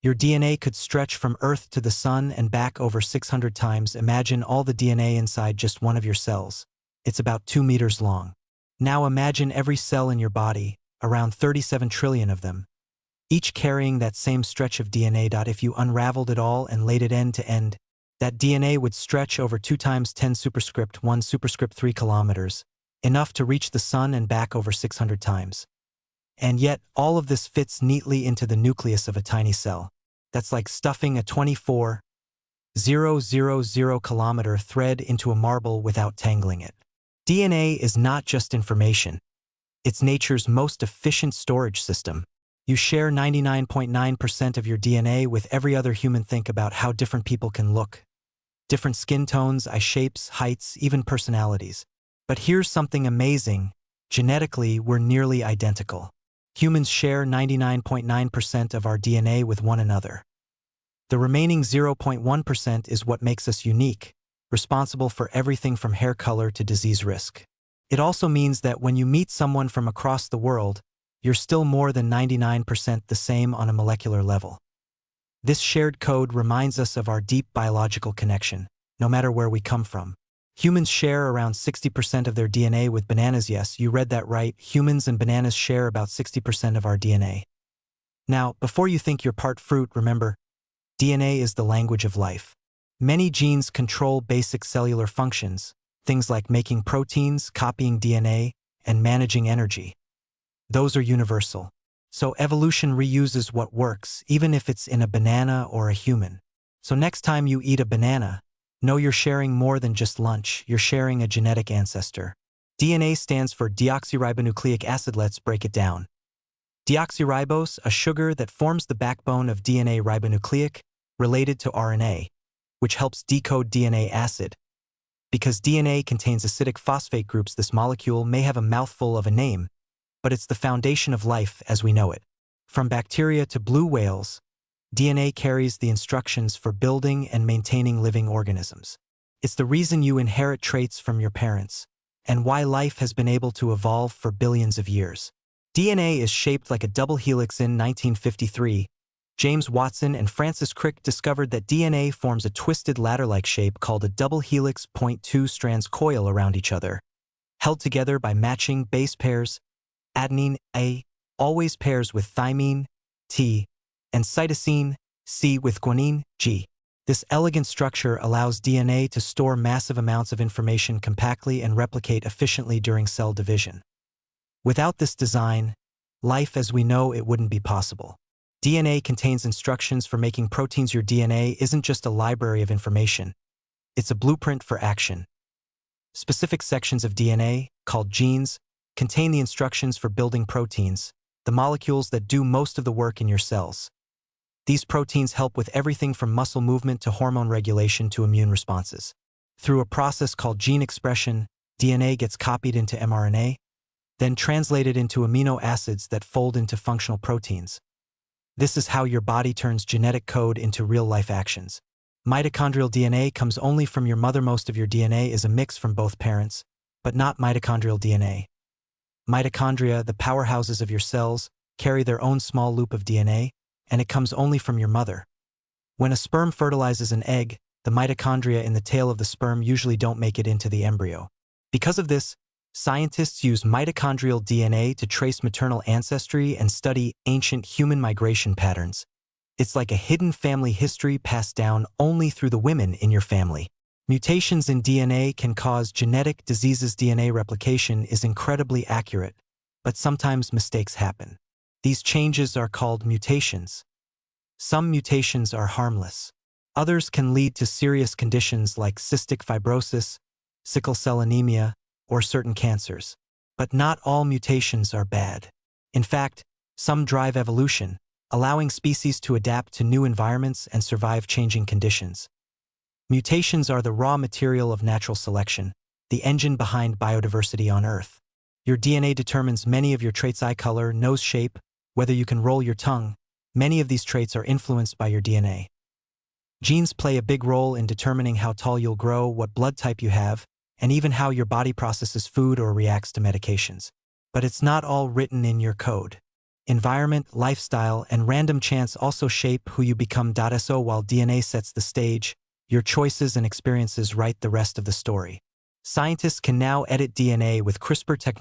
Your DNA could stretch from Earth to the Sun and back over 600 times. Imagine all the DNA inside just one of your cells. It's about 2 meters long. Now imagine every cell in your body, around 37 trillion of them, each carrying that same stretch of DNA. If you unraveled it all and laid it end to end, that DNA would stretch over 2 times 10 superscript 1 superscript 3 kilometers, enough to reach the Sun and back over 600 times. And yet, all of this fits neatly into the nucleus of a tiny cell. That's like stuffing a 24,000 kilometer thread into a marble without tangling it. DNA is not just information. It's nature's most efficient storage system. You share 99.9% of your DNA with every other human. Think about how different people can look. Different skin tones, eye shapes, heights, even personalities. But here's something amazing. Genetically, we're nearly identical. Humans share 99.9% of our DNA with one another. The remaining 0.1% is what makes us unique, responsible for everything from hair color to disease risk. It also means that when you meet someone from across the world, you're still more than 99% the same on a molecular level. This shared code reminds us of our deep biological connection, no matter where we come from. Humans share around 60% of their DNA with bananas. Yes, you read that right. Humans and bananas share about 60% of our DNA. Now, before you think you're part fruit, remember, DNA is the language of life. Many genes control basic cellular functions, things like making proteins, copying DNA, and managing energy. Those are universal. So evolution reuses what works, even if it's in a banana or a human. So next time you eat a banana, know you're sharing more than just lunch. You're sharing a genetic ancestor. DNA stands for deoxyribonucleic acid. Let's break it down. Deoxyribose, a sugar that forms the backbone of DNA. Ribonucleic, related to RNA, which helps decode DNA. Acid. Because DNA contains acidic phosphate groups, this molecule may have a mouthful of a name, but it's the foundation of life as we know it. From bacteria to blue whales, DNA carries the instructions for building and maintaining living organisms. It's the reason you inherit traits from your parents, and why life has been able to evolve for billions of years. DNA is shaped like a double helix. In 1953, James Watson and Francis Crick discovered that DNA forms a twisted ladder-like shape called a double helix. 2 strands coil around each other, held together by matching base pairs. Adenine, A, always pairs with thymine, T, and cytosine, C, with guanine, G. This elegant structure allows DNA to store massive amounts of information compactly and replicate efficiently during cell division. Without this design, life as we know it wouldn't be possible. DNA contains instructions for making proteins. Your DNA isn't just a library of information. It's a blueprint for action. Specific sections of DNA, called genes, contain the instructions for building proteins, the molecules that do most of the work in your cells. These proteins help with everything from muscle movement to hormone regulation to immune responses. Through a process called gene expression, DNA gets copied into mRNA, then translated into amino acids that fold into functional proteins. This is how your body turns genetic code into real-life actions. Mitochondrial DNA comes only from your mother. Most of your DNA is a mix from both parents, but not mitochondrial DNA. Mitochondria, the powerhouses of your cells, carry their own small loop of DNA, and it comes only from your mother. When a sperm fertilizes an egg, the mitochondria in the tail of the sperm usually don't make it into the embryo. Because of this, scientists use mitochondrial DNA to trace maternal ancestry and study ancient human migration patterns. It's like a hidden family history passed down only through the women in your family. Mutations in DNA can cause genetic diseases. DNA replication is incredibly accurate, but sometimes mistakes happen. These changes are called mutations. Some mutations are harmless. Others can lead to serious conditions like cystic fibrosis, sickle cell anemia, or certain cancers. But not all mutations are bad. In fact, some drive evolution, allowing species to adapt to new environments and survive changing conditions. Mutations are the raw material of natural selection, the engine behind biodiversity on Earth. Your DNA determines many of your traits: eye color, nose shape, whether you can roll your tongue. Many of these traits are influenced by your DNA. Genes play a big role in determining how tall you'll grow, what blood type you have, and even how your body processes food or reacts to medications. But it's not all written in your code. environment, lifestyle, and random chance also shape who you become. So while DNA sets the stage, your choices and experiences write the rest of the story. Scientists can now edit DNA with CRISPR technology.